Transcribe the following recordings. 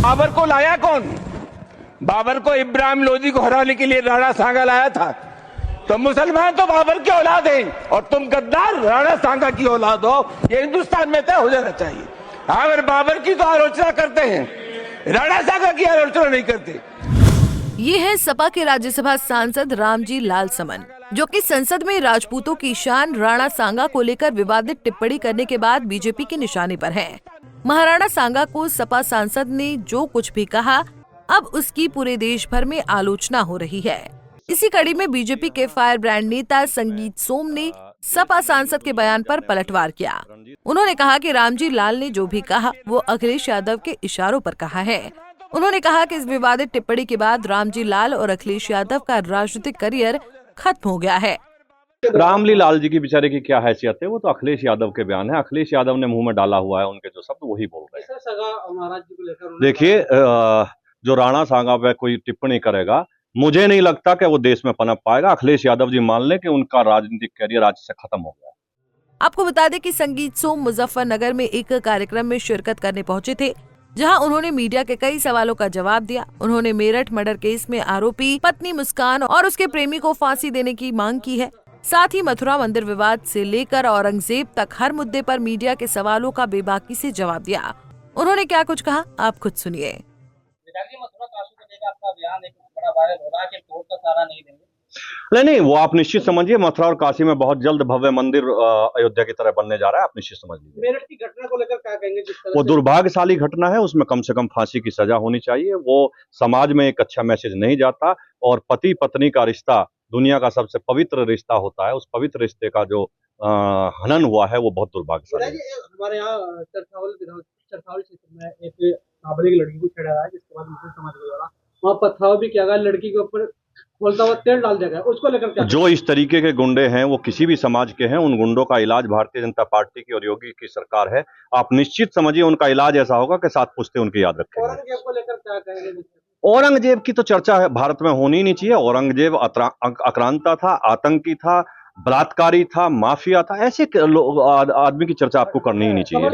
बाबर को लाया कौन? बाबर को इब्राहिम लोदी को हराने के लिए राणा सांगा लाया था। तो मुसलमान तो बाबर की औलाद हैं और तुम गद्दार राणा सांगा की औलाद हो। ये हिंदुस्तान में तय हो जाना चाहिए। अगर बाबर की तो आलोचना करते हैं, राणा सांगा की आलोचना नहीं करते। ये है सपा के राज्यसभा सांसद रामजी लाल समन, जो कि संसद में राजपूतों की शान राणा सांगा को लेकर विवादित टिप्पणी करने के बाद बीजेपी के निशाने पर हैं। महाराणा सांगा को सपा सांसद ने जो कुछ भी कहा, अब उसकी पूरे देश भर में आलोचना हो रही है। इसी कड़ी में बीजेपी के फायर ब्रांड नेता संगीत सोम ने सपा सांसद के बयान पर पलटवार किया। उन्होंने कहा कि रामजी लाल ने जो भी कहा वो अखिलेश यादव के इशारों पर कहा है। उन्होंने कहा कि इस विवादित टिप्पणी के बाद रामजी लाल और अखिलेश यादव का राजनीतिक करियर खत्म हो गया है। रामजी लाल जी की बेचारे की क्या हैसियत है, वो तो अखिलेश यादव के बयान है। अखिलेश यादव ने मुंह में डाला हुआ है, उनके जो शब्द वही बोल रहे हैं। देखिए, जो राणा सांगा पे कोई टिप्पणी करेगा, मुझे नहीं लगता कि वो देश में पनप पाएगा। अखिलेश यादव जी मान लें कि उनका राजनीतिक करियर आज से खत्म हो गया। आपको बता दें कि संगीत सोम मुजफ्फरनगर में एक कार्यक्रम में शिरकत करने पहुंचे थे, जहां उन्होंने मीडिया के कई सवालों का जवाब दिया। उन्होंने मेरठ मर्डर केस में आरोपी पत्नी मुस्कान और उसके प्रेमी को फांसी देने की मांग की है। साथ ही मथुरा मंदिर विवाद से लेकर औरंगजेब तक हर मुद्दे पर मीडिया के सवालों का बेबाकी से जवाब दिया। उन्होंने क्या कुछ कहा, आप खुद सुनिए। नहीं, वो आप निश्चित समझिए, मथुरा और काशी में बहुत जल्द भव्य मंदिर अयोध्या की तरह बनने जा रहा है। आप निश्चित समझ लीजिए। मेरठ की घटना को लेकर क्या कहेंगे? वो दुर्भाग्यशाली घटना है, उसमें कम से कम फांसी की सजा होनी चाहिए। वो समाज में एक अच्छा मैसेज नहीं जाता। और पति पत्नी का रिश्ता दुनिया का सबसे पवित्र रिश्ता होता है। उस पवित्र रिश्ते का जो हनन हुआ है वो बहुत दुर्भाग्यशाली है। हमारे यहाँ चरसावल क्षेत्र में एक नाबालिग लड़की को छेड़ा है, जिसके बाद मुस्लिम समाज के द्वारा वहाँ पथराव भी किया गया, लड़की के ऊपर खोलता हुआ तेल डाल दिया गया। उसको लेकर क्या? जो इस तरीके के गुंडे हैं वो किसी भी समाज के हैं, उन गुंडों का इलाज भारतीय जनता पार्टी की और योगी की सरकार है। आप निश्चित समझिए उनका इलाज ऐसा होगा कि साथ पुश्ते उनकी याद रखेंगे। औरंगजेब को लेकर क्या कहेंगे? औरंगजेब की तो चर्चा है भारत में होनी ही नहीं चाहिए। औरंगजेब आक्रांता था, आतंकी था, बलात्कारी था, माफिया था। ऐसे आदमी की चर्चा आपको करनी ही नहीं चाहिए।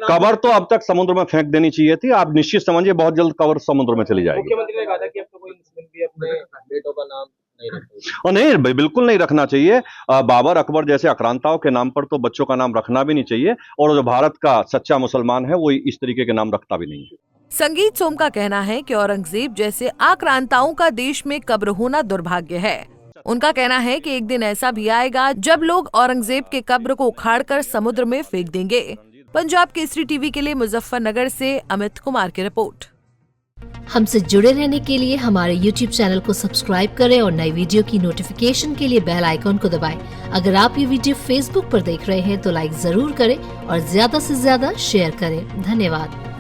कबर तो अब तक समुद्र में फेंक देनी चाहिए थी। आप निश्चित समझिए बहुत जल्द कबर समुद्र में चली जाएगी। मुख्यमंत्री ने कहा था कि अब तो कोई मुस्लिम भी अपने बेटों का नाम नहीं, बिल्कुल नहीं रखना चाहिए। बाबर अकबर जैसे आक्रांताओं के नाम पर तो बच्चों का नाम रखना भी नहीं चाहिए। और जो भारत का सच्चा मुसलमान है वो इस तरीके के नाम रखता भी नहीं है। संगीत सोम का कहना है कि औरंगजेब जैसे आक्रांताओं का देश में कब्र होना दुर्भाग्य है। उनका कहना है कि एक दिन ऐसा भी आएगा जब लोग औरंगजेब के कब्र को उखाड़कर समुद्र में फेंक देंगे। पंजाब केसरी टीवी के लिए मुजफ्फरनगर से अमित कुमार की रिपोर्ट। हमसे जुड़े रहने के लिए हमारे YouTube चैनल को सब्सक्राइब करें और नई वीडियो की नोटिफिकेशन के लिए बेल आइकॉन को दबाएं। अगर आप ये वीडियो Facebook पर देख रहे हैं तो लाइक जरूर करें और ज्यादा से ज्यादा शेयर करें। धन्यवाद।